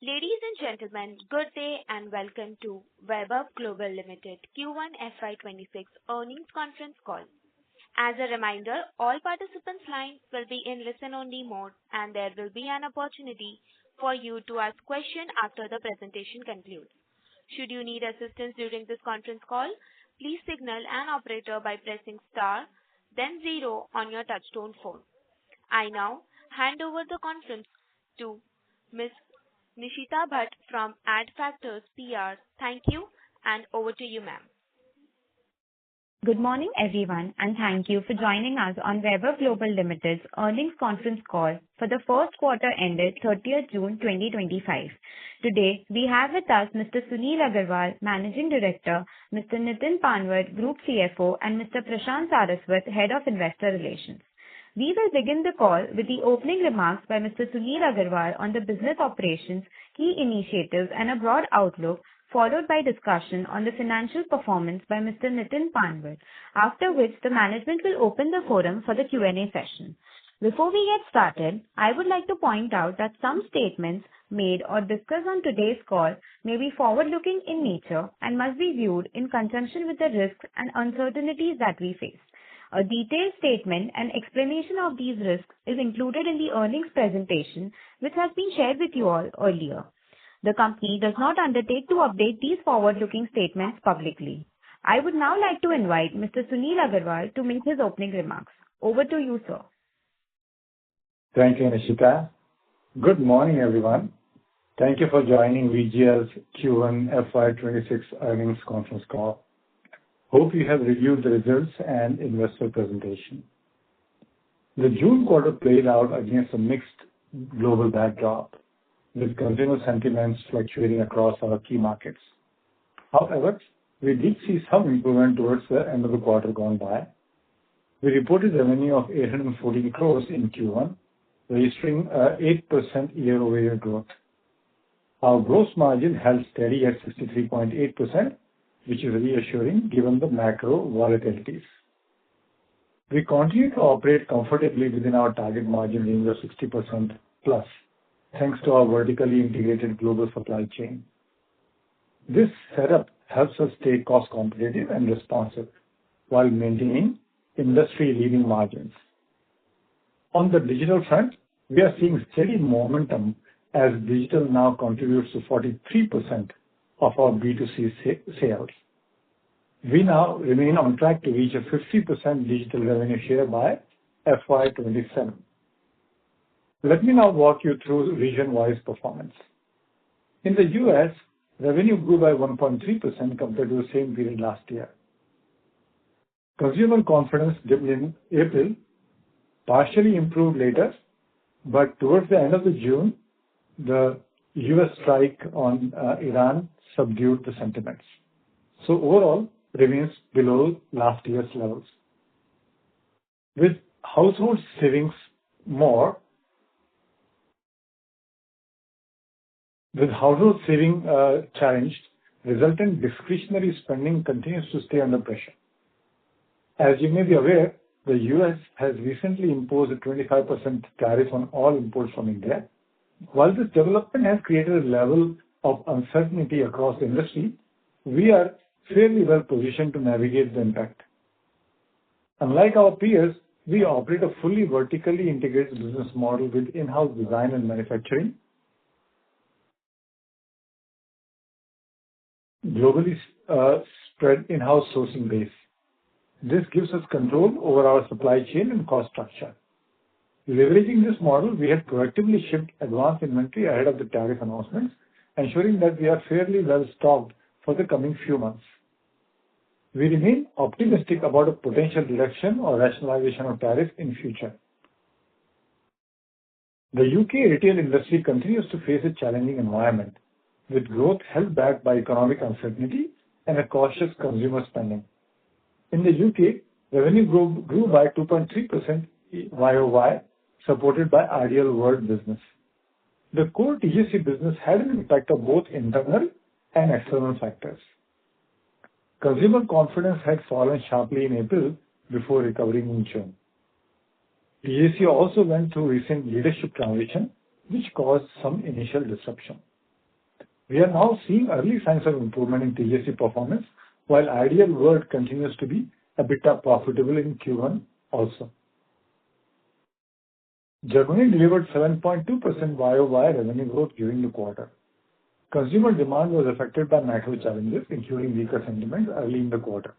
Ladies and gentlemen, good day and welcome to Vaibhav Global Limited Q1 FY26 Earnings Conference Call. As a reminder, all participants' lines will be in listen-only mode, and there will be an opportunity for you to ask questions after the presentation concludes. Should you need assistance during this conference call, please signal an operator by pressing star, then zero on your touchtone phone. I now hand over the conference to Ms. Nishita Bhatt from Adfactors PR. Thank you, and over to you, ma'am. Good morning, everyone, and thank you for joining us on Vaibhav Global Limited's earnings conference call for the first quarter ended 30th June 2025. Today, we have with us Mr. Sunil Agarwal, Managing Director, Mr. Nitin Panwad, Group CFO, and Mr. Prashant Saraswat, Head of Investor Relations. We will begin the call with the opening remarks by Mr. Sunil Agarwal on the business operations, key initiatives, and a broad outlook, followed by discussion on the financial performance by Mr. Nitin Panwad, after which the management will open the forum for the Q&A session. Before we get started, I would like to point out that some statements made or discussed on today's call may be forward-looking in nature and must be viewed in conjunction with the risks and uncertainties that we face. A detailed statement and explanation of these risks is included in the earnings presentation, which has been shared with you all earlier. The company does not undertake to update these forward-looking statements publicly. I would now like to invite Mr. Sunil Agarwal to make his opening remarks. Over to you, sir. Thank you, Nishita. Good morning, everyone. Thank you for joining VGL's Q1 FY26 earnings conference call. Hope you have reviewed the results and investor presentation. The June quarter played out against a mixed global backdrop, with consumer sentiments fluctuating across our key markets. However, we did see some improvement towards the end of the quarter gone by. We reported revenue of 814 crores in Q1, registering 8% year-over-year growth. Our gross margin held steady at 63.8%, which is reassuring given the macro volatilities. We continue to operate comfortably within our target margin range of 60% plus, thanks to our vertically integrated global supply chain. This setup helps us stay cost competitive and responsive while maintaining industry-leading margins. On the digital front, we are seeing steady momentum as digital now contributes to 43% of our B2C sales. We now remain on track to reach a 50% digital revenue share by FY27. Let me now walk you through region-wise performance. In the US, revenue grew by 1.3% compared to the same period last year. Consumer confidence dipped in April, partially improved later, but towards the end of June, the US strike on Iran subdued the sentiments. So overall, remains below last year's levels. With household savings challenged, resultant discretionary spending continues to stay under pressure. As you may be aware, the US has recently imposed a 25% tariff on all imports from India. While this development has created a level of uncertainty across the industry, we are fairly well positioned to navigate the impact. Unlike our peers, we operate a fully vertically integrated business model with in-house design and manufacturing, globally spread in-house sourcing base. This gives us control over our supply chain and cost structure. Leveraging this model, we had proactively shipped advanced inventory ahead of the tariff announcements, ensuring that we are fairly well stocked for the coming few months. We remain optimistic about a potential reduction or rationalization of tariffs in future. The UK retail industry continues to face a challenging environment, with growth held back by economic uncertainty and a cautious consumer spending. In the UK, revenue grew by 2.3% YOY, supported by Ideal World business. The core TJC business had an impact of both internal and external factors. Consumer confidence had fallen sharply in April before recovering in June. TJC also went through recent leadership transition, which caused some initial disruption. We are now seeing early signs of improvement in TJC performance, while Ideal World continues to be EBITDA profitable in Q1 also. Germany delivered 7.2% YOY revenue growth during the quarter. Consumer demand was affected by macro challenges, including weaker sentiment early in the quarter.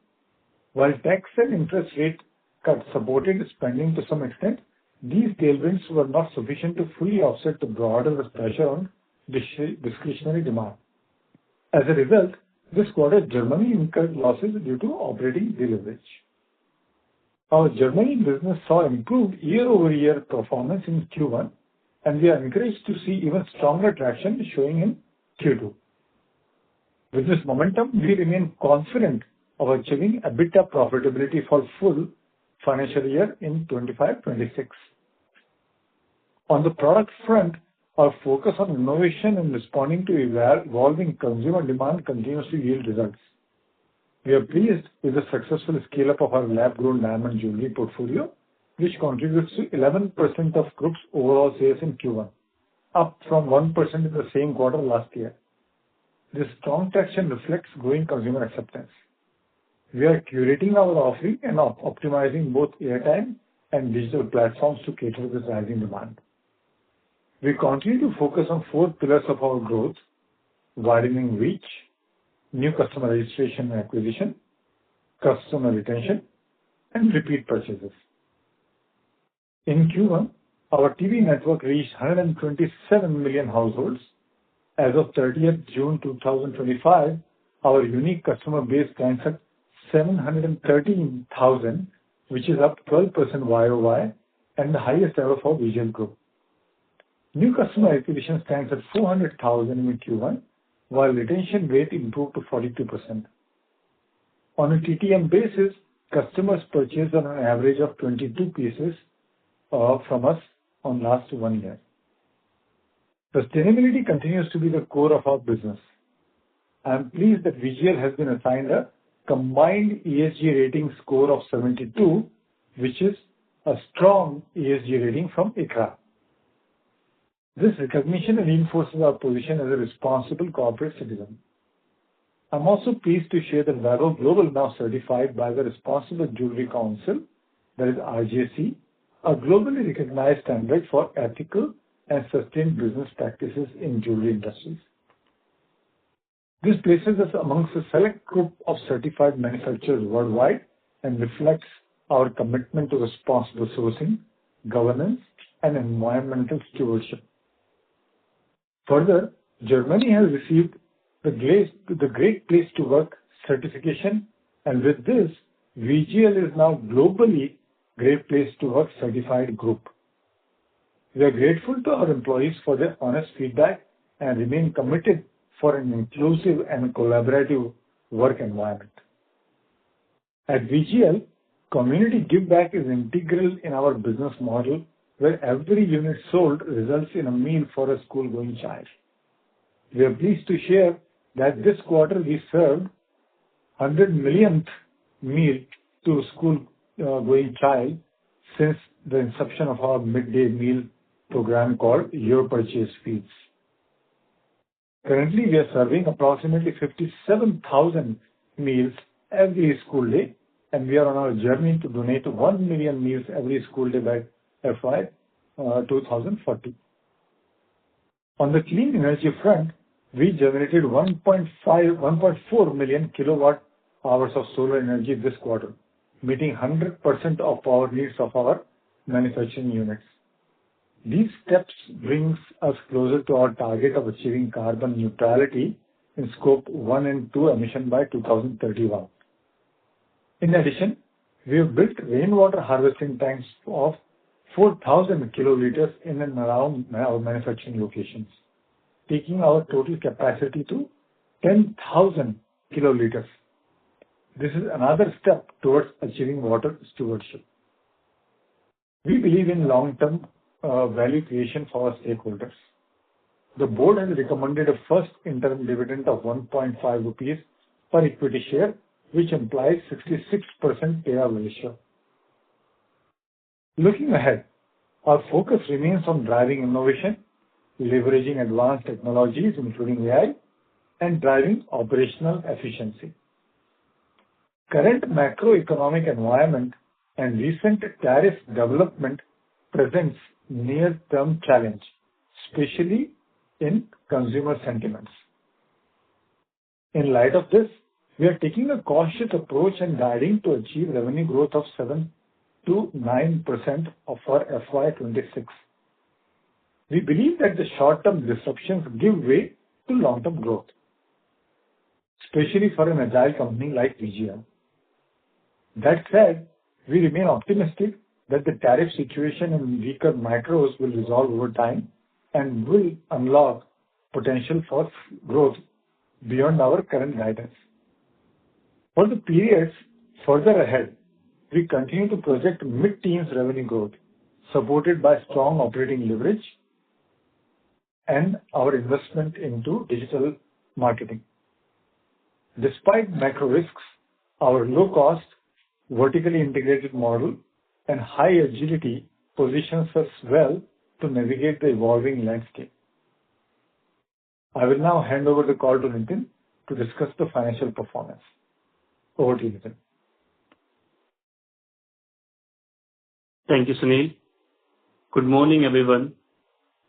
While tax and interest rate cuts supported spending to some extent, these tailwinds were not sufficient to fully offset the broader pressure on discretionary demand. As a result, this quarter Germany incurred losses due to operating deleverage. Our Germany business saw improved year-over-year performance in Q1, and we are encouraged to see even stronger traction showing in Q2. With this momentum, we remain confident of achieving EBITDA profitability for full financial year in 25-26. On the product front, our focus on innovation and responding to evolving consumer demand continues to yield results. We are pleased with the successful scale-up of our lab-grown diamond jewelry portfolio, which contributes to 11% of group's overall sales in Q1, up from 1% in the same quarter last year. This strong traction reflects growing consumer acceptance. We are curating our offering and optimizing both airtime and digital platforms to cater to this rising demand. We continue to focus on 4 pillars of our growth: widening reach, new customer registration and acquisition, customer retention, and repeat purchases. In Q1, our TV network reached 127 million households. As of 30th June 2025, our unique customer base stands at 713,000, which is up 12% YOY and the highest ever for VGL Group. New customer acquisition stands at 400,000 in Q1, while retention rate improved to 42%. On a TTM basis, customers purchased on an average of 22 pieces from us on last 1 year. Sustainability continues to be the core of our business. I am pleased that VGL has been assigned a combined ESG rating score of 72, which is a strong ESG rating from ICRA. This recognition reinforces our position as a responsible corporate citizen. I'm also pleased to share that Vaibhav Global is now certified by the Responsible Jewellery Council, that is RJC, a globally recognized standard for ethical and sustained business practices in jewelry industries. This places us amongst a select group of certified manufacturers worldwide and reflects our commitment to responsible sourcing, governance, and environmental stewardship. Further, Germany has received the Great Place to Work certification, and with this, VGL is now globally Great Place to Work certified group. We are grateful to our employees for their honest feedback and remain committed for an inclusive and collaborative work environment. At VGL, community give back is integral in our business model, where every unit sold results in a meal for a school-going child. We are pleased to share that this quarter we served 100 millionth meal to a school-going child since the inception of our midday meal program called Your Purchase Feeds. Currently, we are serving approximately 57,000 meals every school day, and we are on our journey to donate 1 million meals every school day by FY 2040. On the clean energy front, we generated 1.4 million kilowatt hours of solar energy this quarter, meeting 100% of power needs of our manufacturing units. These steps bring us closer to our target of achieving carbon neutrality in scope 1 and 2 emission by 2031. In addition, we have built rainwater harvesting tanks of 4,000 kiloliters in and around our manufacturing locations, taking our total capacity to 10,000 kiloliters. This is another step towards achieving water stewardship. We believe in long-term value creation for our stakeholders. The board has recommended a first interim dividend of 1.5 rupees per equity share, which implies 66% payout ratio. Looking ahead, our focus remains on driving innovation, leveraging advanced technologies including AI, and driving operational efficiency. Current macroeconomic environment and recent tariff development presents near-term challenge, especially in consumer sentiments. In light of this, we are taking a cautious approach and guiding to achieve revenue growth of 7 to 9% for FY26. We believe that the short-term disruptions give way to long-term growth, especially for an agile company like VGL. That said, we remain optimistic that the tariff situation and weaker macros will resolve over time and will unlock potential for growth beyond our current guidance. For the periods further ahead, we continue to project mid-teens revenue growth, supported by strong operating leverage and our investment into digital marketing. Despite macro risks, our low-cost, vertically integrated model and high agility positions us well to navigate the evolving landscape. I will now hand over the call to Nitin to discuss the financial performance. Over to you, Nitin. Thank you, Sunil. Good morning, everyone,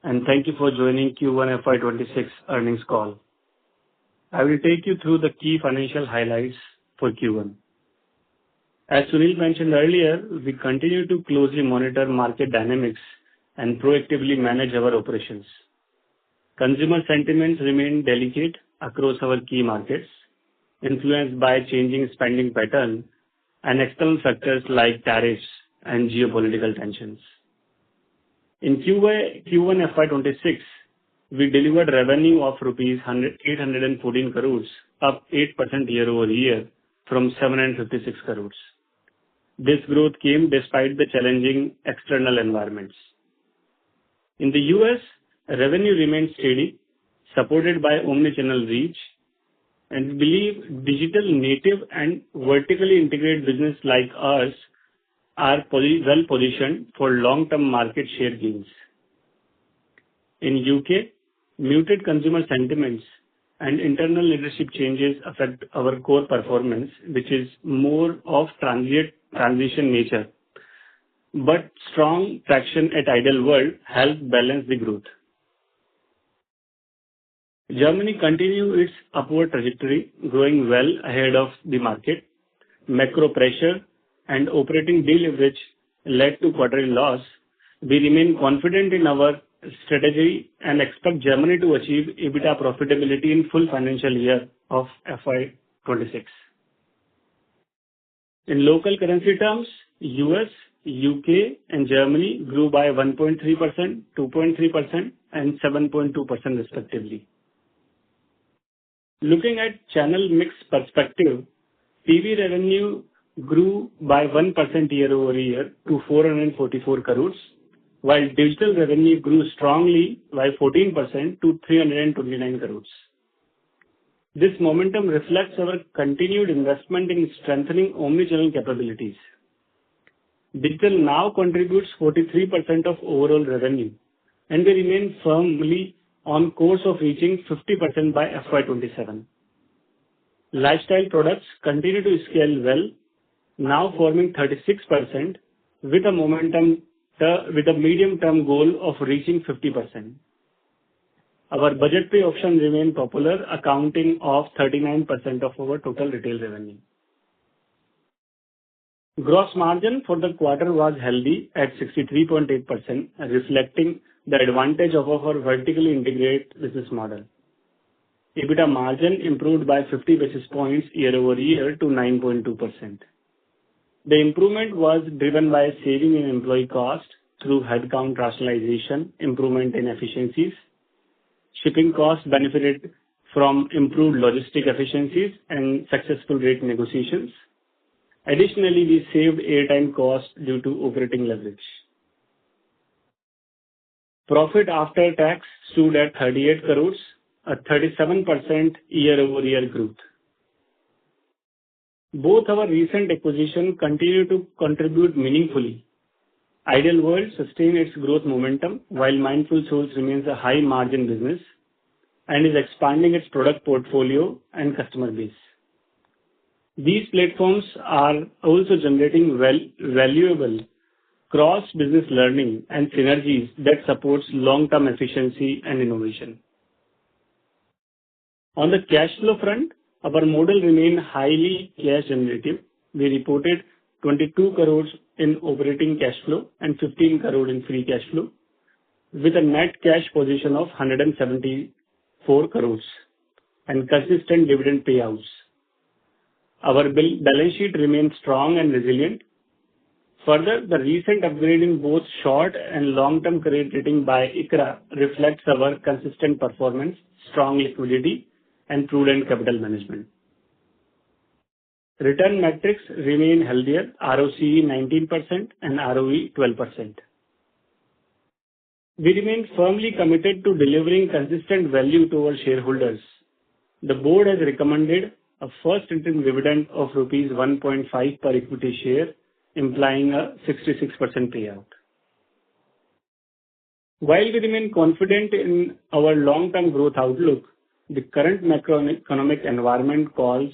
and thank you for joining Q1 FY26 earnings call. I will take you through the key financial highlights for Q1. As Sunil mentioned earlier, we continue to closely monitor market dynamics and proactively manage our operations. Consumer sentiments remain delicate across our key markets, influenced by changing spending patterns and external factors like tariffs and geopolitical tensions. In Q1 FY26, we delivered revenue of rupees 814 crores, up 8% year-over-year from 756 crores. This growth came despite the challenging external environments. In the US, revenue remained steady, supported by omnichannel reach, and we believe digital native and vertically integrated business like ours are well positioned for long-term market share gains. In UK, muted consumer sentiments and internal leadership changes affect our core performance, which is more of transition nature. But strong traction at Ideal World helped balance the growth. Germany continued its upward trajectory, growing well ahead of the market. Macro pressure and operating deleverage led to quarterly loss. We remain confident in our strategy and expect Germany to achieve EBITDA profitability in full financial year of FY26. In local currency terms, US, UK, and Germany grew by 1.3%, 2.3%, and 7.2% respectively. Looking at channel mix perspective, TV revenue grew by 1% year-over-year to 444 crores, while digital revenue grew strongly by 14% to 329 crores. This momentum reflects our continued investment in strengthening omnichannel capabilities. Digital now contributes 43% of overall revenue, and we remain firmly on course of reaching 50% by FY27. Lifestyle products continue to scale well, now forming 36%, with a medium-term goal of reaching 50%. Our budget pay options remain popular, accounting of 39% of our total retail revenue. Gross margin for the quarter was healthy at 63.8%, reflecting the advantage of our vertically integrated business model. EBITDA margin improved by 50 basis points year-over-year to 9.2%. The improvement was driven by saving in employee cost through headcount rationalization, improvement in efficiencies. Shipping costs benefited from improved logistic efficiencies and successful rate negotiations. Additionally, we saved airtime costs due to operating leverage. Profit after tax stood at 38 crores, a 37% year-over-year growth. Both our recent acquisitions continue to contribute meaningfully. Ideal World sustained its growth momentum, while Mindful Souls remains a high-margin business. and is expanding its product portfolio and customer base. These platforms are also generating valuable cross-business learning and synergies that supports long-term efficiency and innovation. On the cash flow front, our model remained highly cash generative. We reported 22 crores in operating cash flow and 15 crore in free cash flow, with a net cash position of 174 crores and consistent dividend payouts. Our balance sheet remains strong and resilient. Further, the recent upgrade in both short and long-term credit rating by ICRA reflects our consistent performance, strong liquidity, and prudent capital management. Return metrics remain healthier, ROCE 19% and ROE 12%. We remain firmly committed to delivering consistent value to our shareholders. The board has recommended a first interim dividend of rupees 1.5 per equity share, implying a 66% payout. While we remain confident in our long-term growth outlook, the current macroeconomic environment calls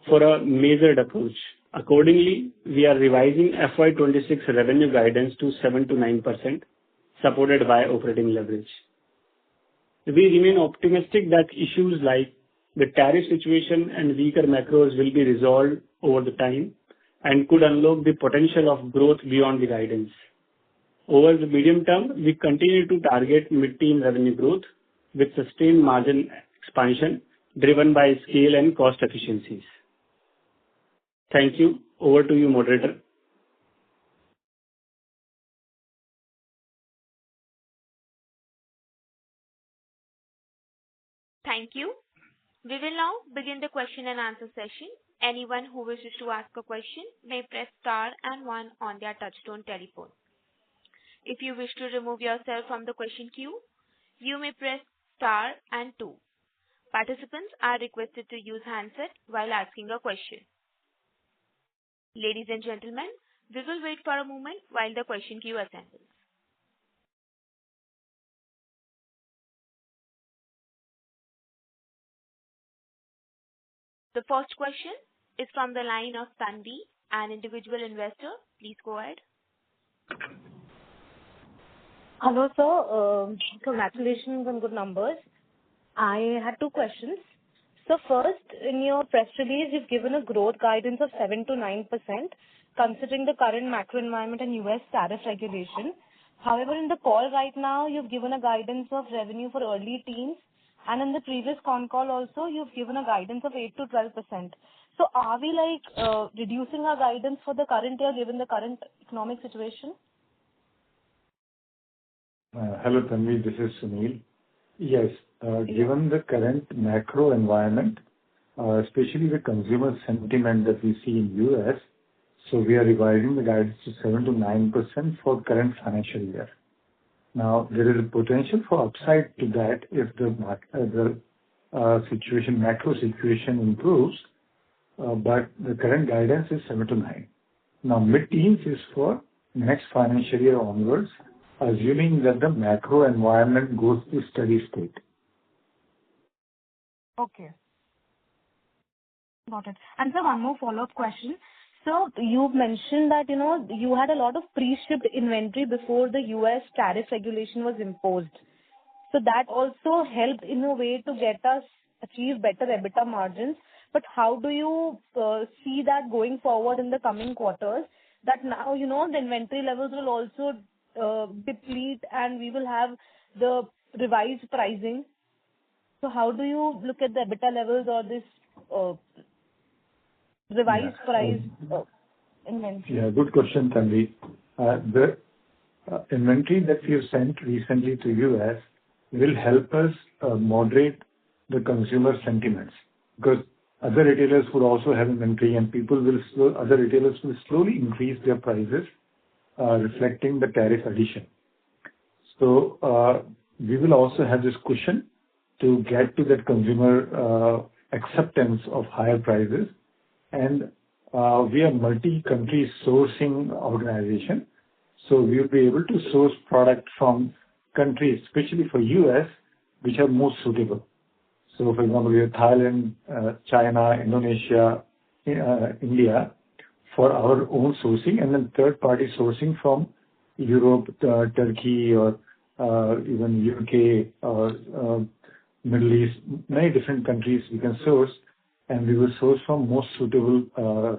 for a measured approach. Accordingly, we are revising FY26 revenue guidance to 7 to 9%, supported by operating leverage. We remain optimistic that issues like the tariff situation and weaker macros will be resolved over the time and could unlock the potential of growth beyond the guidance. Over the medium term, we continue to target mid-teen revenue growth with sustained margin expansion driven by scale and cost efficiencies. Thank you. Over to you, moderator. Thank you. We will now begin the question and answer session. Anyone who wishes to ask a question may press star and one on their touchtone telephone. If you wish to remove yourself from the question queue, you may press star and two. Participants are requested to use handset while asking a question. Ladies and gentlemen, we will wait for a moment while the question queue assembles. The first question is from the line of Tanvi, an individual investor. Please go ahead. Hello, sir. Congratulations on good numbers. I had two questions. So first, in your press release, you've given a growth guidance of 7 to 9%, considering the current macro environment and US tariff regulation. However, in the call right now, you've given a guidance of revenue for early teens. And in the previous Concall also, you've given a guidance of 8 to 12%. So are we reducing our guidance for the current year given the current economic situation? Hello, Tanvi. This is Sunil. Yes, given the current macro environment, especially the consumer sentiment that we see in US, so we are revising the guidance to 7 to 9% for current financial year. Now, there is a potential for upside to that if the macro situation improves, but the current guidance is 7 to 9. Now, mid-teens is for next financial year onwards, assuming that the macro environment goes to steady state. Okay. Got it. And so one more follow-up question. So you've mentioned that, you had a lot of pre-shipped inventory before the US tariff regulation was imposed. So that also helped in a way to get us achieve better EBITDA margins. But how do you see that going forward in the coming quarters? That now, the inventory levels will also deplete and we will have the revised pricing. So how do you look at the EBITDA levels or this revised price inventory? Yeah, good question, Tanvi. The inventory that we have sent recently to US will help us moderate the consumer sentiments, because other retailers would also have inventory and other retailers will slowly increase their prices, reflecting the tariff addition. So we will also have this cushion to get to that consumer acceptance of higher prices. And we are multi-country sourcing organization, so we will be able to source product from countries, especially for US, which are most suitable. So, for example, we have Thailand, China, Indonesia, India for our own sourcing, and then third-party sourcing from Europe, Turkey, or even UK or Middle East. Many different countries we can source, and we will source from most suitable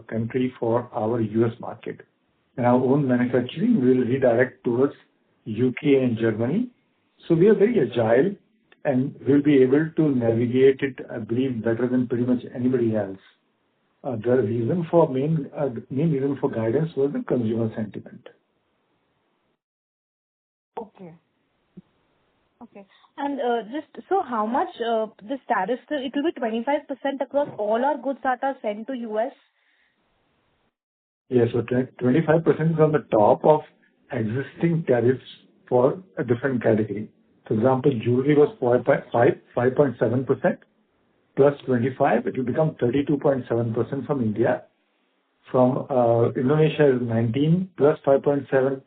country for our US market. And our own manufacturing we will redirect towards UK and Germany. So we are very agile and we'll be able to navigate it, I believe, better than pretty much anybody else. The main reason for guidance was the consumer sentiment. Okay. Okay. And just so how much this tariff, it will be 25% across all our goods that are sent to US? Yes, so 25% is on the top of existing tariffs for a different category. For example, jewelry was 5.7%. Plus 25, it will become 32.7% from India. From Indonesia is 19 plus 5.7,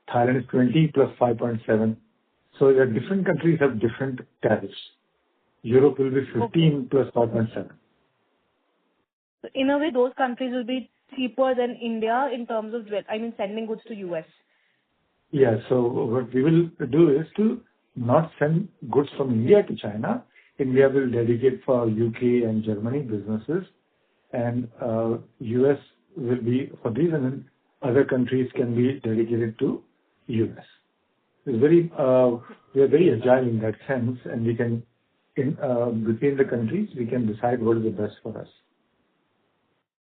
Thailand is 20 plus 5.7. So the different countries have different tariffs. Europe will be 15 plus 5.7. So in a way, those countries will be cheaper than India in terms of sending goods to US. Yeah, so what we will do is to not send goods from India to China. India will dedicate for UK and Germany businesses, and US will be for these, and then other countries can be dedicated to US. It's we are very agile in that sense, and we can, between the countries, we can decide what is the best for us.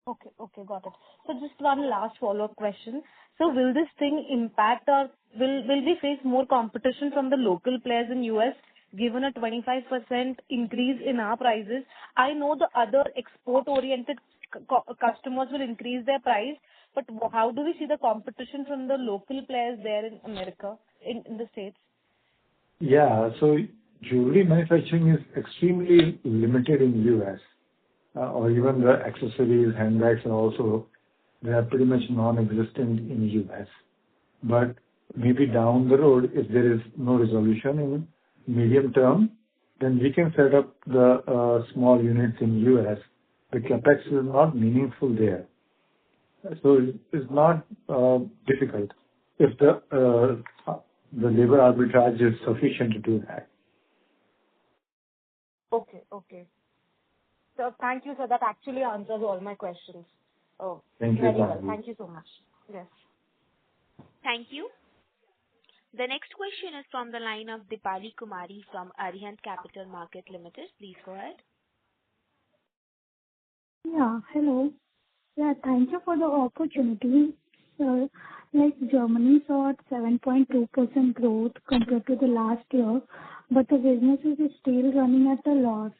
Okay, got it. So just one last follow-up question. So will this thing impact will we face more competition from the local players in US given a 25% increase in our prices? I know the other export-oriented customers will increase their price, but how do we see the competition from the local players there in America, in the States? Yeah, so jewelry manufacturing is extremely limited in US. Or even the accessories, handbags are also, they are pretty much non-existent in US. But maybe down the road, if there is no resolution in medium term, then we can set up the small units in US. The capex is not meaningful there. So it's not difficult if the labor arbitrage is sufficient to do that. Okay. So thank you, sir. That actually answers all my questions. Oh, thank you. Very well. Thank you so much. Yes. Thank you. The next question is from the line of Deepali Kumari from Arihant Capital Market Limited. Please go ahead. Yeah, hello. Yeah, thank you for the opportunity. Germany saw 7.2% growth compared to the last year, but the business is still running at a loss.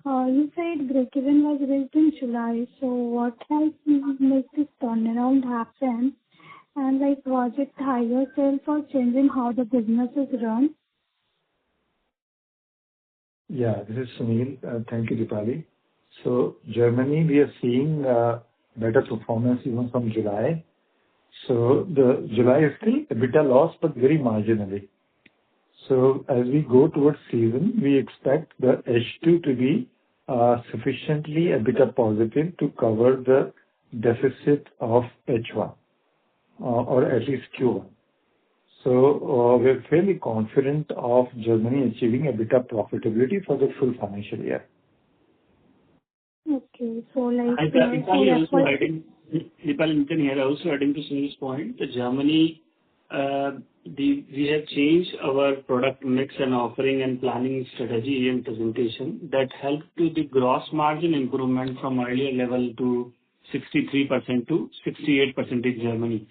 You said break-even was reached in July, so what has made this turnaround happen? And was it higher sales or changing how the business is run? Yeah, this is Sunil. Thank you, Deepali. So Germany, we are seeing better performance even from July. So the July is still a bit of loss, but very marginally. So as we go towards season, we expect the H2 to be sufficiently a bit of positive to cover the deficit of H1 or at least Q1. So we're fairly confident of Germany achieving a bit of profitability for the full financial year. Okay, so Deepali here also adding to Sunil's point, the Germany, we have changed our product mix and offering and planning strategy and presentation that helped to the gross margin improvement from earlier level to 63% to 68% in Germany.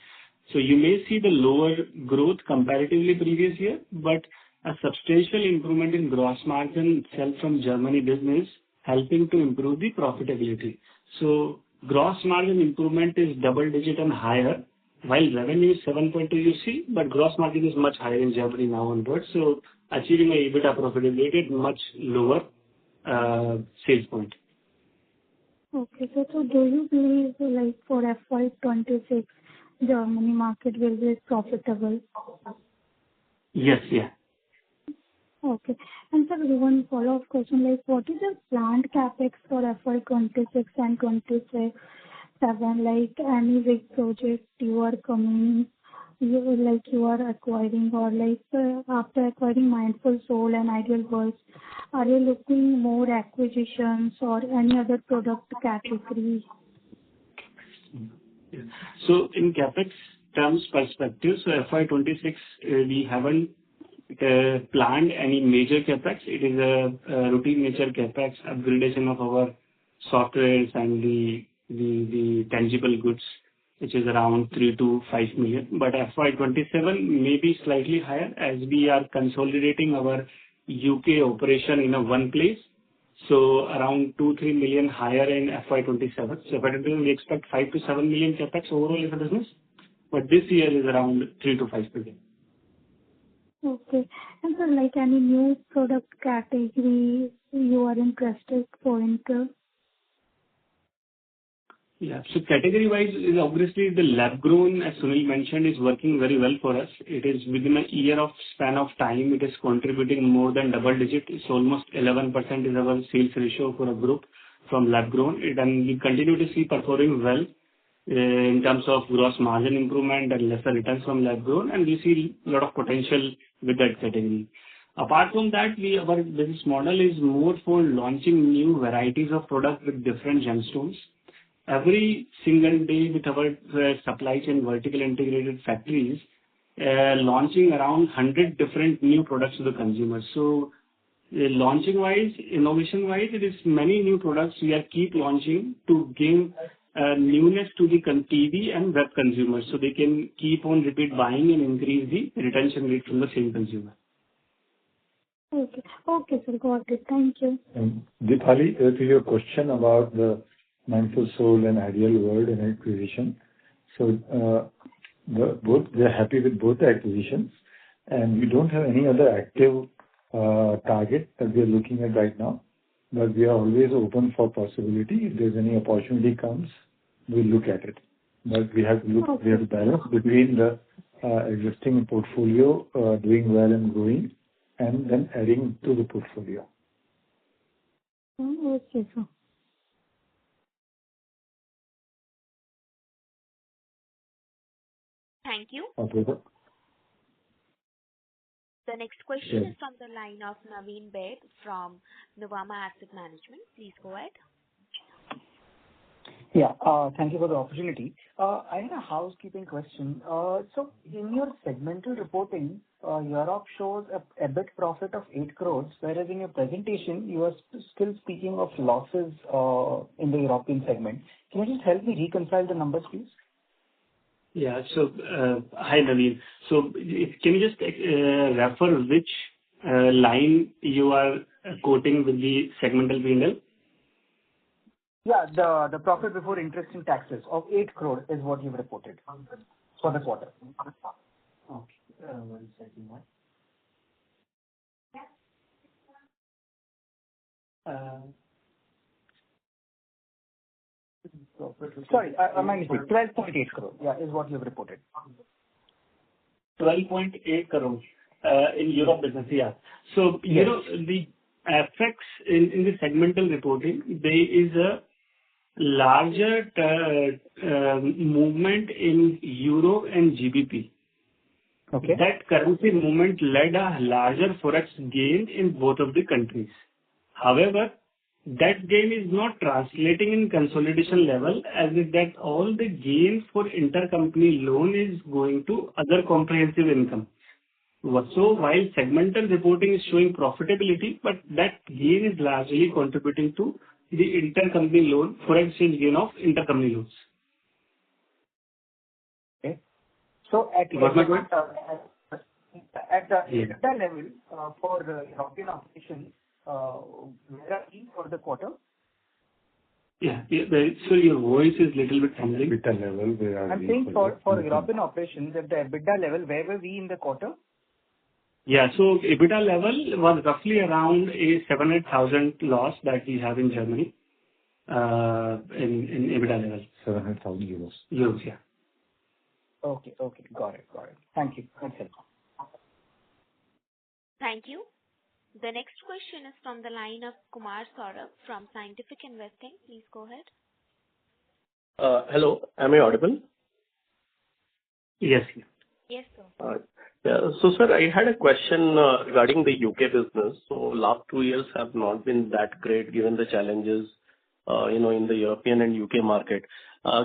So you may see the lower growth comparatively previous year, but a substantial improvement in gross margin itself from Germany business helping to improve the profitability. So gross margin improvement is double digit and higher, while revenue is 7.2 you see, but gross margin is much higher in Germany now onwards. So achieving a EBITDA profitability at much lower sales point. Okay, so do you believe for FY26 Germany market will be profitable? Yes, yeah. Okay. And sir, one follow-up question, like, what is the planned CapEx for FY26 and 27? Like, any big project you are coming, you are acquiring, or like, after acquiring Mindful Soul and Ideal World, are you looking more acquisitions or any other product category? Yeah. So in CapEx terms perspective, so FY26, we haven't planned any major CapEx. It is a routine nature CapEx, upgradation of our softwares and the tangible goods, which is around 3 to 5 million. But FY27 may be slightly higher as we are consolidating our UK operation in a one place. So around 2-3 million higher in FY27. So FY27, we expect 5 to 7 million CapEx overall in the business, but this year is around 3 to 5 million. Okay. And so, like, any new product category you are interested for into? Yeah. So category-wise, is obviously the lab-grown, as Sunil mentioned, is working very well for us. It is within a year of span of time, it is contributing more than double digit. It's almost 11% is our sales ratio for a group from lab-grown. And we continue to see performing well in terms of gross margin improvement and lesser returns from lab-grown, and we see a lot of potential with that category. Apart from that, our business model is more for launching new varieties of products with different gemstones. Every single day with our supply chain vertical integrated factories, launching around 100 different new products to the consumers. So launching-wise, innovation-wise, it is many new products we are keep launching to give newness to the TV and web consumers, so they can keep on repeat buying and increase the retention rate from the same consumer. Okay. Okay, sir. Got it. Thank you. And Deepali, to your question about the Mindful Soul and Ideal World and acquisition. So they're happy with both the acquisitions, and we don't have any other active target that we are looking at right now. But we are always open for possibility. If there's any opportunity comes, we'll look at it. But we have to look. Okay. We have to balance between the existing portfolio doing well and growing, and then adding to the portfolio. Okay, sir. Thank you. Okay. The next question Sure. is from the line of Naveen Baid from Nuvama Asset Management. Please go ahead. Yeah. Thank you for the opportunity. I had a housekeeping question. So in your segmental reporting, Europe shows a EBIT profit of 8 crores, whereas in your presentation, you are still speaking of losses in the European segment. Can you just help me reconcile the numbers, please? Yeah. So, hi, Naveen. So can you just refer which line you are quoting with the segmental P&L? Yeah, the profit before interest and taxes of 8 crore is what you've reported for the quarter. Okay. 1 second. Sorry, my mistake. 12.8 crore, yeah, is what you've reported. 12.8 crores in Europe business, yeah. So, Yes. The effects in the segmental reporting, there is a larger movement in euro and GBP. Okay. That currency movement led a larger forex gain in both of the countries. However, that gain is not translating in consolidation level, as is that all the gain for intercompany loan is going to other comprehensive income. So while segmental reporting is showing profitability, but that gain is largely contributing to the intercompany loan, foreign exchange gain of intercompany loans. Okay. So at the EBITDA level for the European operations, where are we for the quarter? Yeah. So your voice is little bit fumbling. EBITDA level, where are we? I'm saying for European operations, at the EBITDA level, where were we in the quarter? Yeah. So EBITDA level was roughly around a 700,000 loss that we have in Germany, in EBITDA level. 700,000 euros. Euros, yeah. Okay. Got it. Thank you. That's helpful. Thank you. The next question is from the line of Kumar Saurabh from Scientific Investing. Please go ahead. Hello, am I audible? Yes. Yes, sir. Yeah. So, sir, I had a question regarding the UK business. So last 2 years have not been that great given the challenges, in the European and UK market.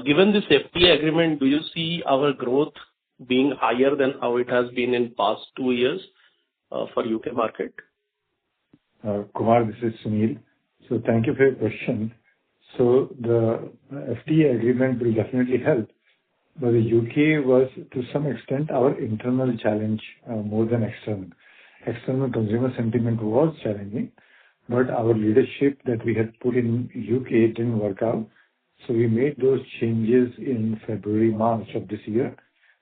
Given this FTA agreement, do you see our growth being higher than how it has been in past 2 years for UK market? Kumar, this is Sunil. So thank you for your question. So the FTA agreement will definitely help, but the UK was to some extent our internal challenge more than external. External consumer sentiment was challenging, but our leadership that we had put in UK didn't work out. So we made those changes in February, March of this year,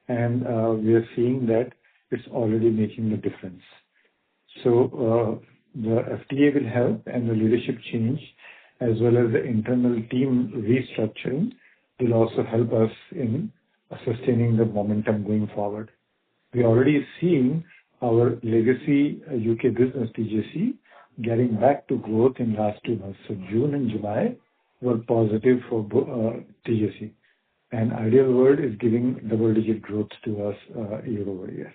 and we are seeing that it's already making a difference. So the FTA will help, and the leadership change as well as the internal team restructuring will also help us in sustaining the momentum going forward. We're already seeing our legacy UK business, TJC, getting back to growth in last 2 months. So June and July were positive for TJC. And Ideal World is giving double-digit growth to us year over year.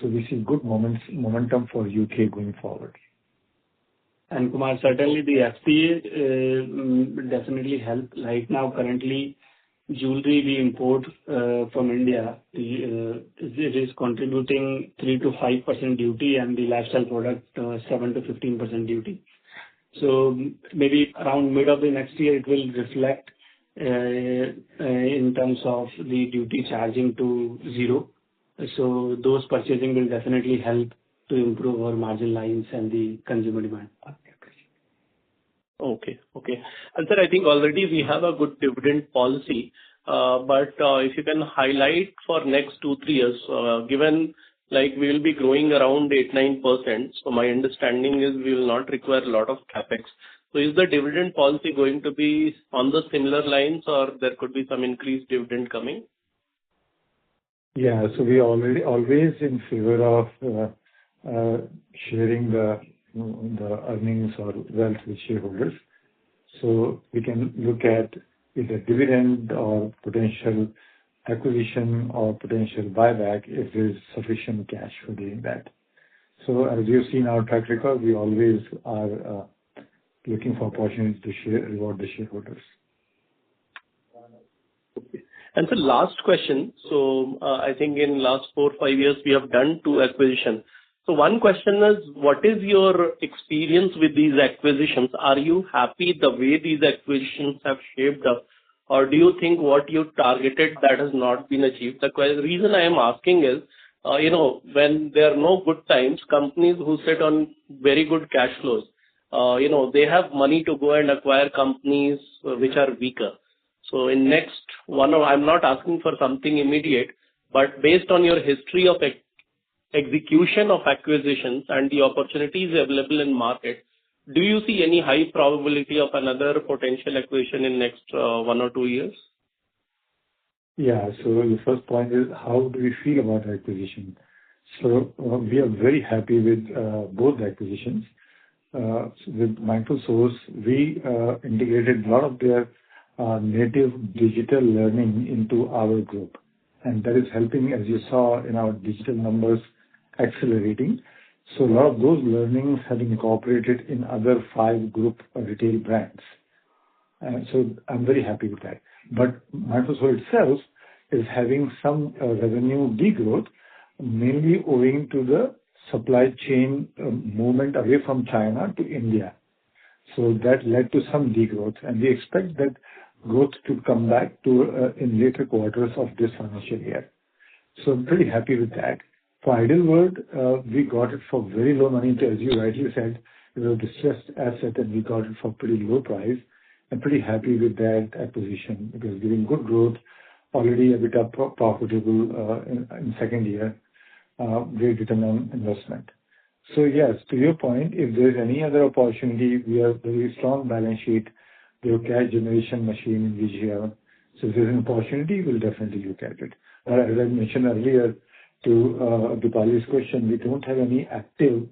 So we see good momentum for UK going forward. And Kumar, certainly the FTA definitely help. Right now, currently, jewelry we import from India, it is contributing 3 to 5% duty, and the lifestyle product 7 to 15% duty. So maybe around mid of the next year, it will reflect in terms of the duty charging to zero. So those purchasing will definitely help to improve our margin lines and the consumer demand. Okay. And sir, I think already we have a good dividend policy, but if you can highlight for next 2-3 years, given like we will be growing around 8-9%, so my understanding is we will not require a lot of capex. So is the dividend policy going to be on the similar lines, or there could be some increased dividend coming? Yeah, so we always in favor of sharing the earnings or wealth with shareholders. So we can look at either dividend or potential acquisition or potential buyback if there is sufficient cash for doing that. So as you've seen our track record, we always are looking for opportunities to reward the shareholders. Okay. And so last question. So I think in last 4-5 years we have done 2 acquisitions. So one question is, what is your experience with these acquisitions? Are you happy the way these acquisitions have shaped up, or do you think what you targeted that has not been achieved? The reason I am asking is, when there are no good times, companies who sit on very good cash flows, they have money to go and acquire companies which are weaker. So in next I'm not asking for something immediate, but based on your history of execution of acquisitions and the opportunities available in market, do you see any high probability of another potential acquisition in next 1 or 2 years? Yeah, so the first point is, how do we feel about acquisition? So we are very happy with both acquisitions. With Mindful Source, we integrated a lot of their native digital learning into our group. And that is helping, as you saw in our digital numbers, accelerating. So a lot of those learnings have been incorporated in other 5 group retail brands. So I'm very happy with that. But Mindful Source itself is having some revenue degrowth, mainly owing to the supply chain movement away from China to India. So that led to some degrowth, and we expect that growth to come back to in later quarters of this financial year. So I'm pretty happy with that. For Ideal World, we got it for very low money. As you rightly said, it was a distressed asset, and we got it for pretty low price. I'm pretty happy with that acquisition because giving good growth, already a bit profitable in second year, great return on investment. So yes, to your point, if there's any other opportunity, we have very strong balance sheet, we have cash generation machine in VGL. So if there's an opportunity, we'll definitely look at it. As I mentioned earlier to Dipali's question, we don't have any active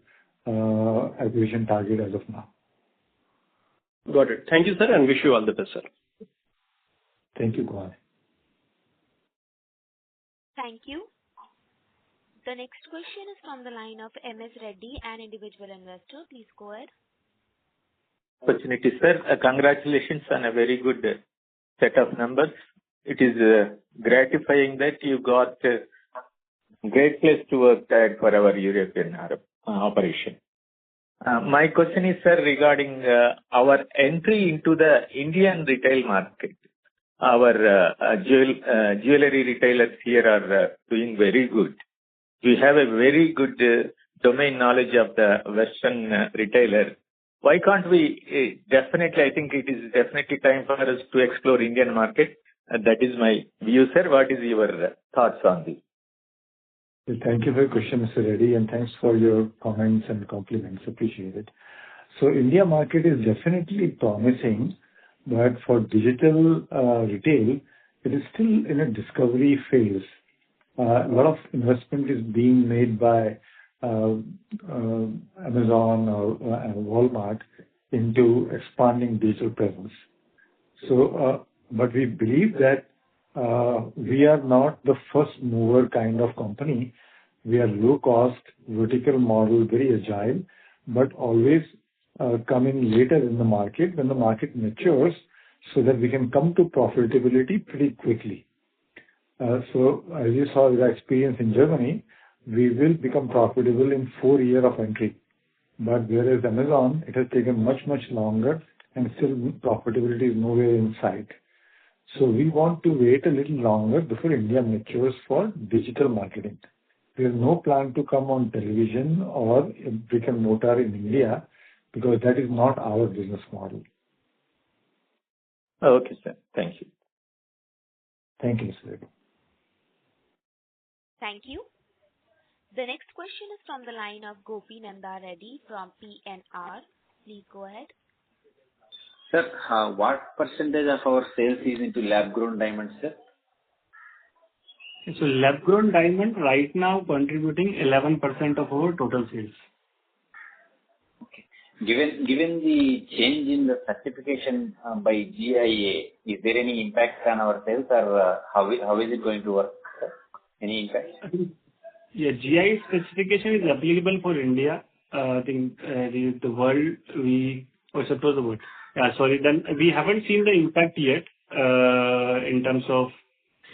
acquisition target as of now. Got it. Thank you, sir, and wish you all the best, sir. Thank you, Kumar. Thank you. The next question is from the line of MS Reddy, an individual investor. Please go ahead. Opportunity, sir. Congratulations on a very good set of numbers. It is gratifying that you got a great place to work at for our European operation. My question is, sir, regarding our entry into the Indian retail market. Our jewellery retailers here are doing very good. We have a very good domain knowledge of the Western retailer. Why can't we definitely, I think it is definitely time for us to explore Indian market. That is my view, sir. What is your thoughts on this? Well, thank you for your question, Mr. Reddy, and thanks for your comments and compliments. Appreciate it. So India market is definitely promising, but for digital retail, it is still in a discovery phase. A lot of investment is being made by Amazon or Walmart into expanding digital presence. So, but we believe that we are not the first mover kind of company. We are low cost, vertical model, very agile, but always coming later in the market when the market matures so that we can come to profitability pretty quickly. So as you saw with our experience in Germany, we will become profitable in 4 years of entry. But whereas Amazon, it has taken much, much longer and still profitability is nowhere in sight. So we want to wait a little longer before India matures for digital marketing. There is no plan to come on television or brick and mortar in India because that is not our business model. Okay, sir. Thank you. Thank you, Mr. Reddy. Thank you. The next question is from the line of Gopi Nanda Reddy from PNR. Please go ahead. Sir, what percentage of our sales is into lab-grown diamonds, sir? So lab-grown diamond right now contributing 11% of our total sales. Okay. Given the change in the certification by GIA, is there any impact on our sales or how is it going to work, sir? Any impact? Yeah, GIA specification is applicable for India. I think the world the world. Yeah, sorry. Then we haven't seen the impact yet in terms of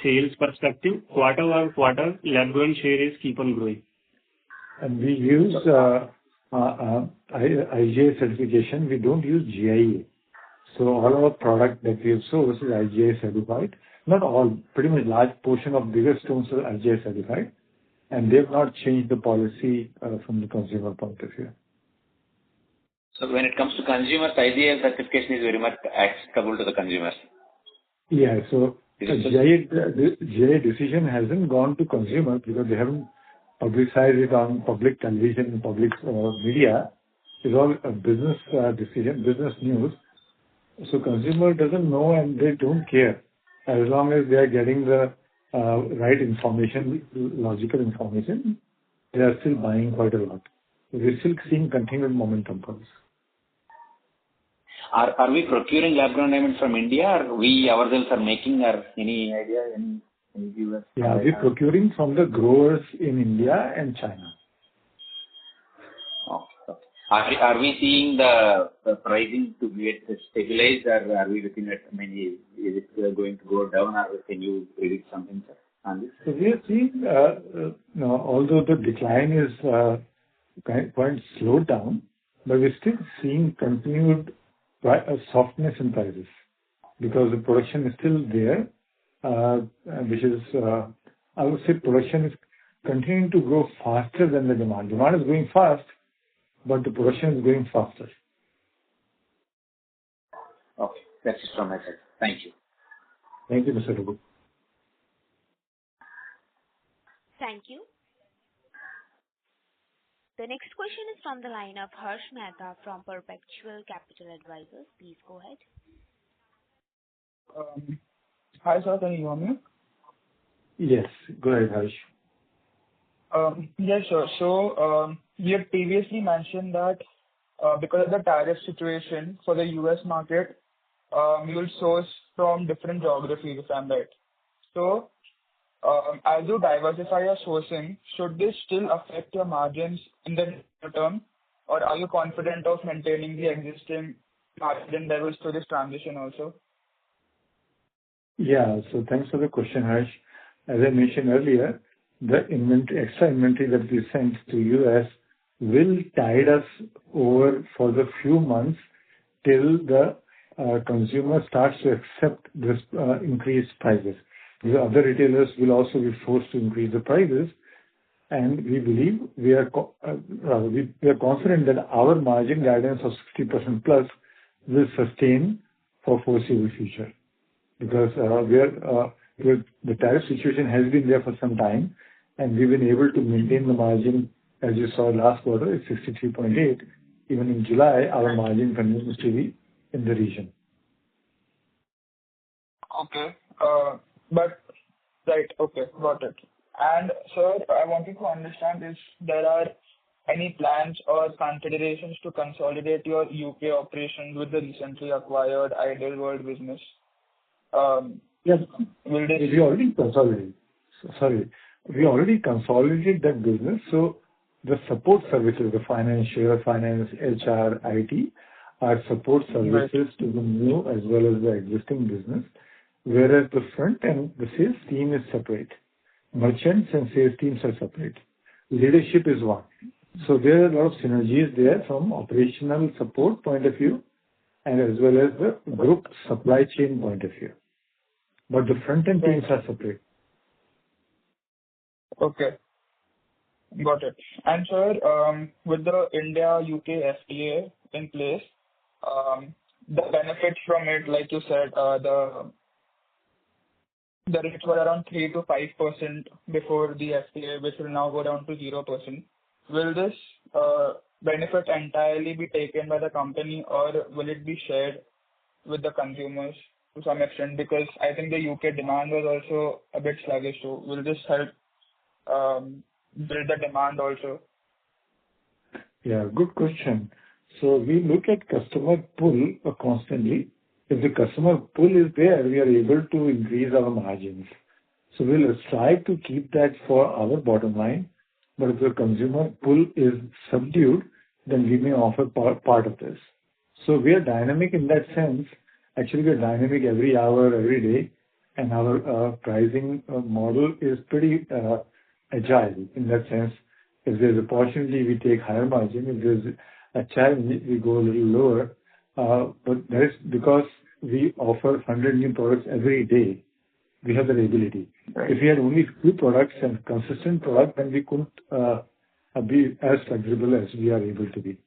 sales perspective. Quarter lab-grown share is keep on growing. And we use IGI certification. We don't use GIA. So all our product that we have sourced is IGI certified. Not all, pretty much large portion of bigger stones are IGI certified. And they have not changed the policy from the consumer point of view. So when it comes to consumers, IGI certification is very much acceptable to the consumers. Yeah, so GIA decision hasn't gone to consumer because they haven't publicized it on public television, public media. It's all a business decision, business news. So consumer doesn't know and they don't care. As long as they are getting the right information, logical information, they are still buying quite a lot. So we're still seeing continued momentum for this. Are we procuring lab-grown diamonds from India or we ourselves are making or any idea? Any viewers? Yeah, we're procuring from the growers in India and China. Okay. Are we seeing the pricing to get stabilized or are we looking at, is it going to go down or can you predict something, sir, on this? So we are seeing, although the decline is quite slowed down, but we're still seeing continued softness in prices because the production is still there, which is, I would say production is continuing to grow faster than the demand. Demand is growing fast, but the production is growing faster. Okay, that's it from my side. Thank you. Thank you, Mr. Raghu. Thank you. The next question is from the line of Harsh Mehta from Perpetual Capital Advisors. Please go ahead. Hi, sir. Can you hear me? Yes. Go ahead, Harsh. Yeah, sure. So, you had previously mentioned that because of the tariff situation for the US market, you will source from different geographies, if I'm right. So, as you diversify your sourcing, should this still affect your margins in the near term, or are you confident of maintaining the existing margin levels to this transition also? Yeah. So thanks for the question, Harsh. As I mentioned earlier, the extra inventory that we sent to U.S. will tide us over for the few months till the consumer starts to accept this increased prices. The other retailers will also be forced to increase the prices, and we believe we are confident that our margin guidance of 60% plus will sustain for foreseeable future. Because the tariff situation has been there for some time, and we've been able to maintain the margin, as you saw last quarter, it's 63.8. Even in July, our margin continues to be in the region. Okay. Right. Okay. Got it. And sir, I wanted to understand if there are any plans or considerations to consolidate your UK operations with the recently acquired Ideal World business. Yes. Will this... We already consolidated. Sorry. We already consolidated that business. So the support services, the finance, HR, IT, are support services to the new as well as the existing business, whereas the front end, the sales team is separate. Merchants and sales teams are separate. Leadership is one. So there are a lot of synergies there from operational support point of view and as well as the group supply chain point of view. But the front end teams are separate. Okay. Got it. And sir, with the India-UK FTA in place, the benefits from it, like you said, the rates were around 3 to 5% before the FTA, which will now go down to 0%. Will this benefit entirely be taken by the company, or will it be shared with the consumers to some extent? Because I think the UK demand was also a bit sluggish. So will this help build the demand also? Yeah, good question. So we look at customer pull constantly. If the customer pull is there, we are able to increase our margins. So we'll strive to keep that for our bottom line. But if the consumer pull is subdued, then we may offer part of this. So we are dynamic in that sense. Actually, we are dynamic every hour, every day. And our pricing model is pretty agile in that sense. If there's opportunity, we take higher margin. If there's a challenge, we go a little lower. But that is because we offer 100 new products every day. We have that ability. Right. If we had only few products and consistent product, then we couldn't be as flexible as we are able to be.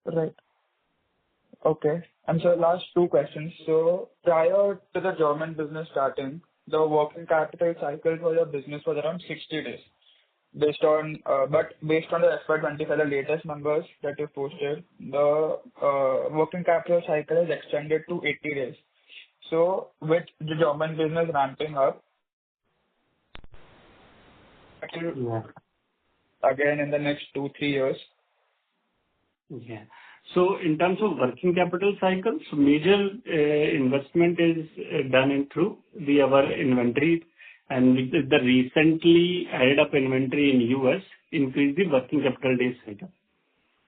Right. Okay. And so last two questions. So prior to the German business starting, the working capital cycle for your business was around 60 days. Based on the FY25, the latest numbers that you posted, the working capital cycle is extended to 80 days. So with the German business ramping up, again in the next 2-3 years. Yeah. So in terms of working capital cycles, major investment is done through our inventory, and with the recently added up inventory in US increase the working capital days cycle.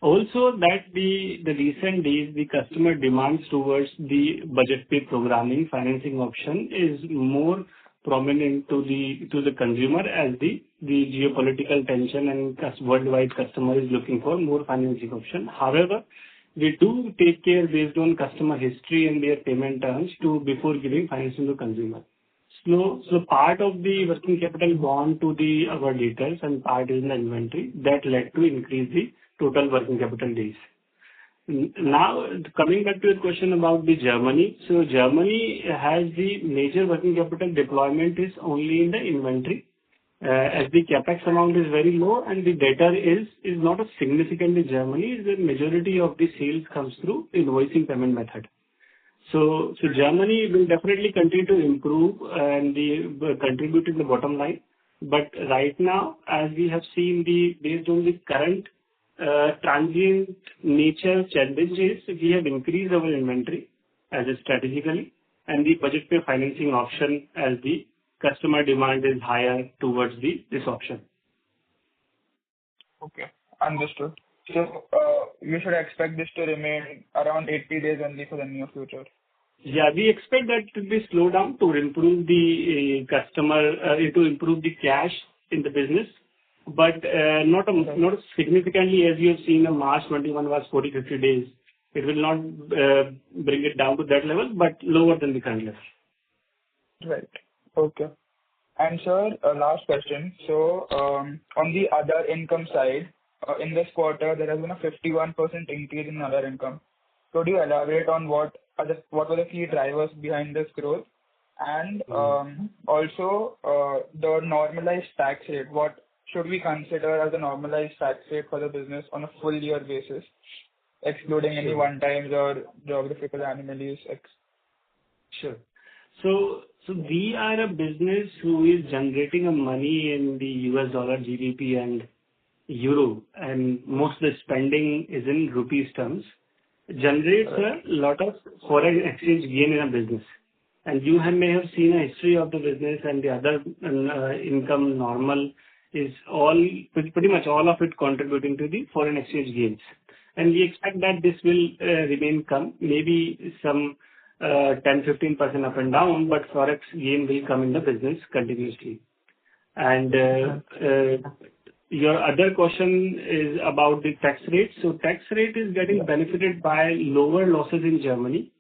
Also that the recent days the customer demands towards the budget pay programming financing option is more prominent to the consumer as the geopolitical tension and worldwide customer is looking for more financing option. However, we do take care based on customer history and their payment terms before giving financing to consumer. So part of the working capital gone to our debtors and part is in the inventory that led to increase the total working capital days. Now, coming back to your question about the Germany. So Germany has the major working capital deployment is only in the inventory. As the capex amount is very low and the debtor is not a significant in Germany, the majority of the sales comes through invoicing payment method. So Germany will definitely continue to improve and contribute in the bottom line. But right now, as we have seen based on the current transient nature challenges, we have increased our inventory as a strategically and the budget pay financing option as the customer demand is higher towards this option. Okay, understood. So you should expect this to remain around 80 days only for the near future. Yeah, we expect that to be slowed down to improve the to improve the cash in the business, but not significantly as you have seen in March 21 was 40-50 days. It will not bring it down to that level, but lower than the current level. Right. Okay. And sir, last question. So on the other income side, in this quarter, there has been a 51% increase in other income. Could you elaborate on what were the key drivers behind this growth? And also the normalized tax rate. What should we consider as a normalized tax rate for the business on a full year basis, excluding any one-times or geographical anomalies? Sure. So we are a business who is generating money in the US dollar, GBP and euro, and most of the spending is in rupees terms. Generates a lot of foreign exchange gain in a business. And you may have seen a history of the business, and the other income normal is pretty much all of it contributing to the foreign exchange gains. And we expect that this will remain maybe some 10-15% up and down, but forex gain will come in the business continuously. And your other question is about the tax rate. So tax rate is getting benefited by lower losses in Germany,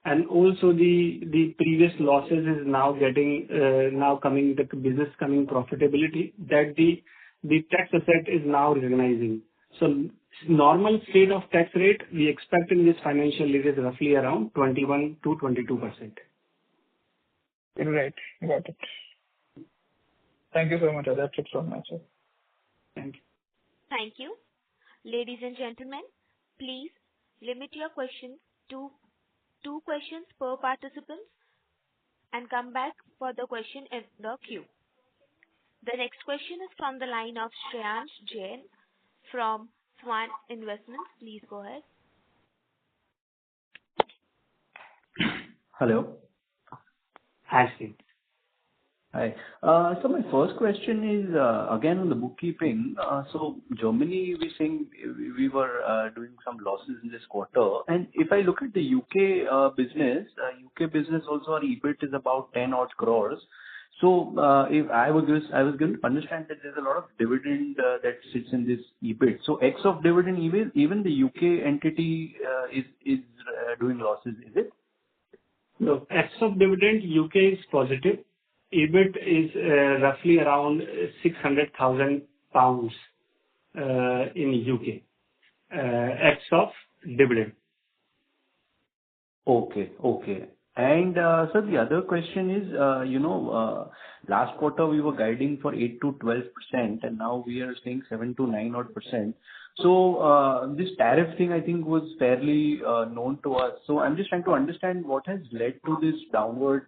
and also the previous losses is now coming the business coming profitability that the tax asset is now recognizing. So normal state of tax rate we expect in this financial year is roughly around 21 to 22%. Right, got it. Thank you so much. That's it from my side. Thank you. Thank you. Ladies and gentlemen, please limit your question to 2 questions per participant and come back for the question in the queue. The next question is from the line of Shreyansh Jain from Swan Investments. Please go ahead. Hello. Hi, Steve. Hi. So my first question is again on the bookkeeping. So Germany, we were doing some losses in this quarter, and if I look at the UK business, also our EBIT is about 10 odd crores. So if I was going to understand that there's a lot of dividend that sits in this EBIT. So X of dividend, even the UK entity is doing losses, is it? No, X of dividend, UK is positive. EBIT is roughly around £600,000 in UK, X of dividend. Okay. And so the other question is, last quarter we were guiding for 8 to 12%, and now we are saying 7 to 9 odd %. So this tariff thing I think was fairly known to us. So I'm just trying to understand what has led to this downward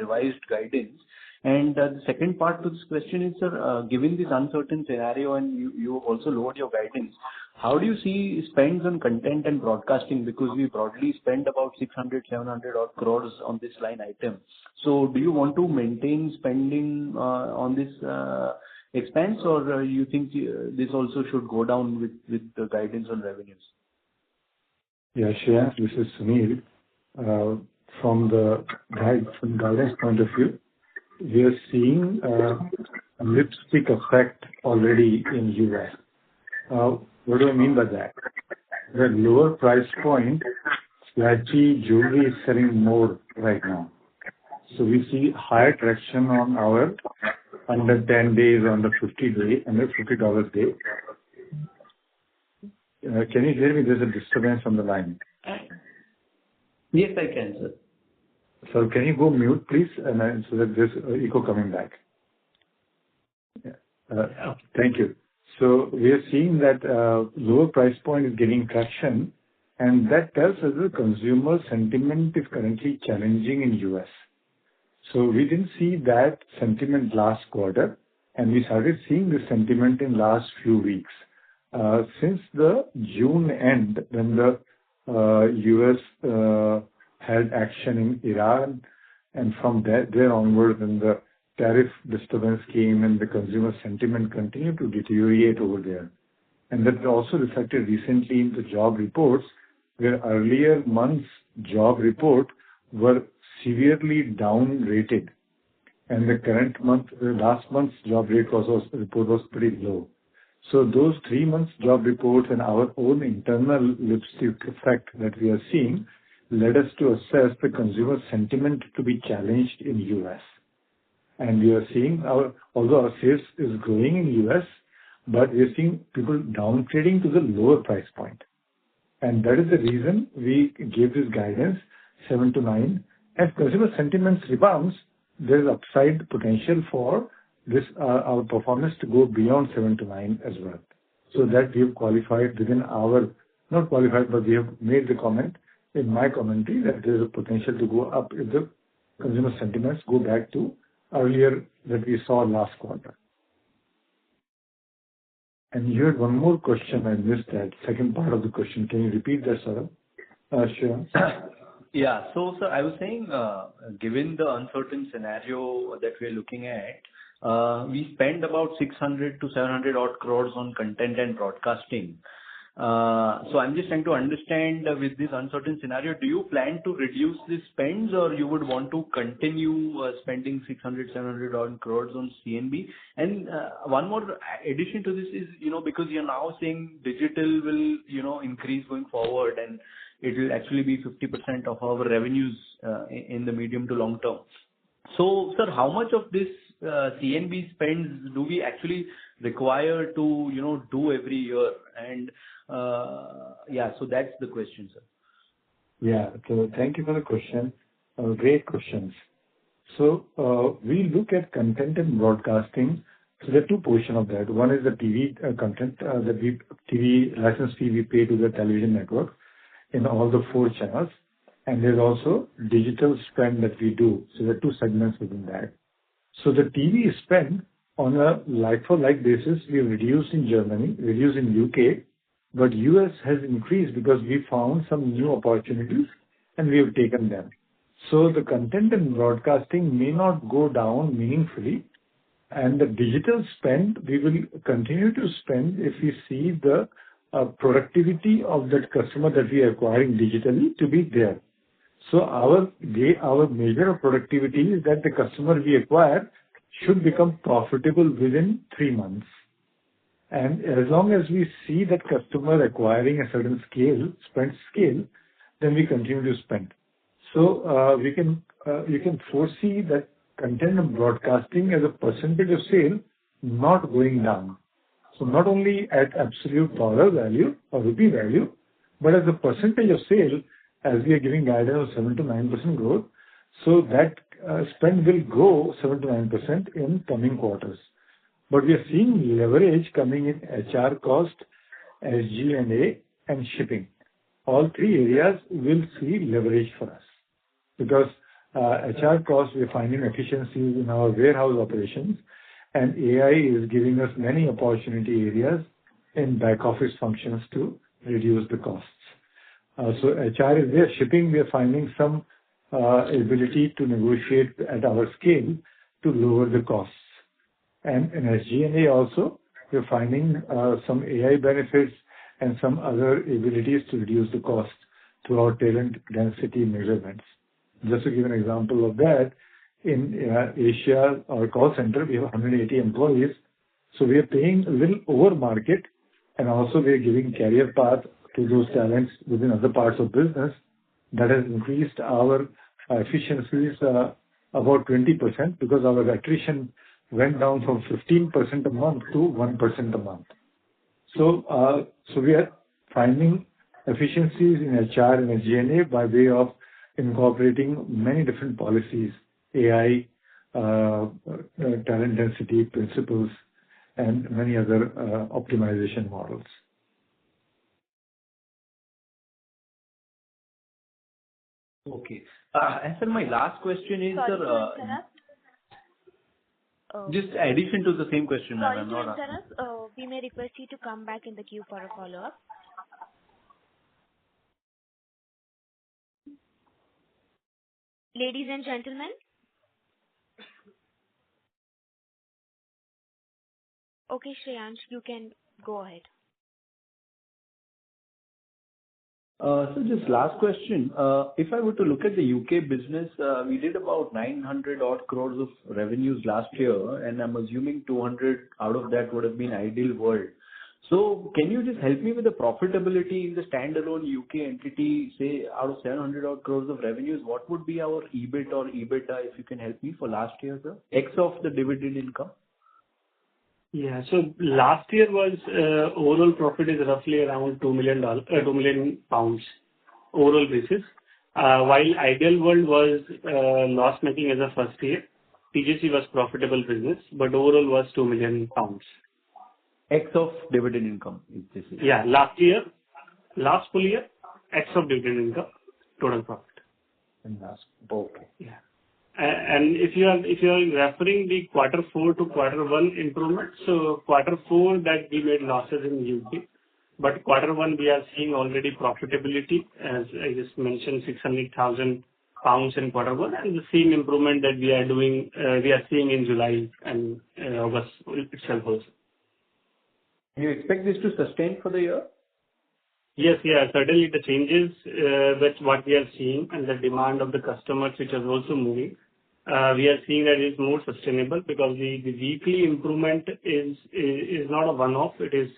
revised guidance. And the second part to this question is, sir, given this uncertain scenario and you also lowered your guidance, how do you see spends on content and broadcasting? Because we broadly spend about 600-700 odd crores on this line item. So do you want to maintain spending on this expense, or you think this also should go down with the guidance on revenues? Yeah, Shreyansh, this is Sunil. From the guidance point of view, we are seeing a lipstick effect already in US. What do I mean by that? The lower price point, flashy jewelry is selling more right now. So we see higher traction on our under 10 days, under 50 days, under $50 day. Can you hear me? There's a disturbance on the line. Yes, I can, sir. So can you go mute, please, and so that there's echo coming back. Yeah. Thank you. So we are seeing that lower price point is getting traction, and that tells us the consumer sentiment is currently challenging in US. So we didn't see that sentiment last quarter, and we started seeing this sentiment in last few weeks. Since the June end, when the US had action in Iran, and from there onward, when the tariff disturbance came and the consumer sentiment continued to deteriorate over there. And that also reflected recently in the job reports, where earlier months' job report were severely down-rated. And the current month, last month's job report was pretty low. So those 3 months job reports and our own internal lipstick effect that we are seeing led us to assess the consumer sentiment to be challenged in US. And we are seeing although our sales is growing in US, but we are seeing people downtrading to the lower price point. And that is the reason we gave this guidance 7 to 9. As consumer sentiments rebounds, there is upside potential for this our performance to go beyond 7 to 9 as well. So that we have qualified within our, not qualified, but we have made the comment in my commentary that there is a potential to go up if the consumer sentiments go back to earlier that we saw last quarter. And you had one more question. I missed that second part of the question. Can you repeat that, Saurabh? Sure. Yeah. So, sir, I was saying, given the uncertain scenario that we're looking at, we spend about 600 to 700 odd crores on content and broadcasting. So I'm just trying to understand with this uncertain scenario, do you plan to reduce the spends or you would want to continue spending 600, 700 odd crores on CNB? And one more addition to this is, because you're now saying digital will, increase going forward and it will actually be 50% of our revenues in the medium to long term. So, sir, how much of this CNB spends do we actually require to, do every year? And so that's the question, sir. Yeah. So thank you for the question. Great questions. So we look at content and broadcasting. So there are two portions of that. One is the TV content, the TV license fee we pay to the television network in all the 4 channels. And there's also digital spend that we do. So there are 2 segments within that. So the TV spend on a like-for-like basis, we reduced in Germany, reduced in UK, but US has increased because we found some new opportunities and we have taken them. So the content and broadcasting may not go down meaningfully, and the digital spend we will continue to spend if we see the productivity of that customer that we are acquiring digitally to be there. So our measure of productivity is that the customer we acquire should become profitable within 3 months. And as long as we see that customer acquiring a certain spend scale, then we continue to spend. So you can foresee that content and broadcasting as a percentage of sale not going down. So not only at absolute dollar value or rupee value, but as a percentage of sale, as we are giving guidance of 7 to 9% growth, so that spend will grow 7 to 9% in coming quarters. But we are seeing leverage coming in HR cost, SG&A, and shipping. All 3 areas will see leverage for us because HR costs, we are finding efficiencies in our warehouse operations, and AI is giving us many opportunity areas in back office functions to reduce the costs. So HR is there. Shipping, we are finding some ability to negotiate at our scale to lower the costs. And in SG&A also, we're finding some AI benefits and some other abilities to reduce the cost through our talent density measurements. Just to give an example of that, in Asia, our call center, we have 180 employees. So we are paying a little over market, and also we are giving career path to those talents within other parts of business. That has increased our efficiencies about 20% because our attrition went down from 15% a month to 1% a month. So we are finding efficiencies in HR and SG&A by way of incorporating many different policies, AI, talent density principles, and many other optimization models. Okay. And sir, my last question is, Sorry to sir, interrupt. just addition to the same question, ma'am. Sorry I'm to not asking. interrupt. We may request you to come back in the queue for a follow-up. Ladies and gentlemen. Okay, Shreyansh, you can go ahead. So just last question. If I were to look at the U.K. business, we did about 900 odd crores of revenues last year, and I'm assuming 200 out of that would have been Ideal World. So can you just help me with the profitability in the standalone U.K. entity, say, out of 700 odd crores of revenues, what would be our EBIT or EBITDA, if you can help me, for last year, sir? Ex of the dividend income. Yeah. So last year was overall profit is roughly around $2 million pounds overall basis. While Ideal World was loss making as a first year, TJC was profitable business, but overall was 2 million pounds. Ex of dividend income, if this is. Yeah. Last full year, ex of dividend income, total profit. And last. Okay. Yeah. And if you are referring the quarter 4 to quarter 1 improvement, so quarter 4 that we made losses in UK, but quarter 1 we are seeing already profitability, as I just mentioned, 600,000 pounds in quarter 1, and the same improvement that we are doing, we are seeing in July and August itself also. You expect this to sustain for the year? Yes, yeah, certainly the changes with what we are seeing and the demand of the customers, which is also moving. We are seeing that it's more sustainable because the weekly improvement is not a one-off. It is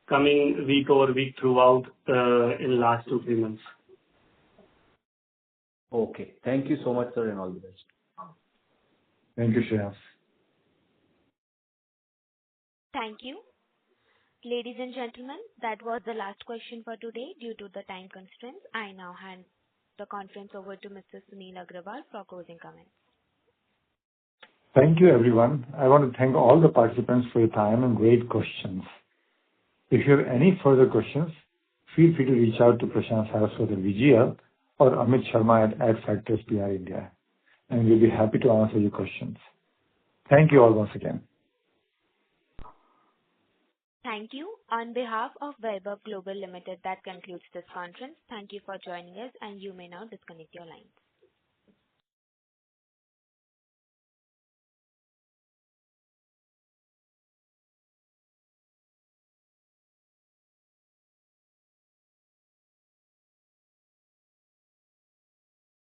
coming week over week throughout in last 2-3 months. Okay. Thank you so much, sir, and all the best. Thank you, Shreyansh. Thank you. Ladies and gentlemen, that was the last question for today. Due to the time constraints, I now hand the conference over to Mr. Sunil Agrawal for closing comments. Thank you, everyone. I want to thank all the participants for your time and great questions. If you have any further questions, feel free to reach out to Prashant Saraswat at VGL or Amit Sharma at AdFactors PR India, and we'll be happy to answer your questions. Thank you all once again. Thank you. On behalf of Vaibhav Global Limited, that concludes this conference. Thank you for joining us, and you may now disconnect your lines.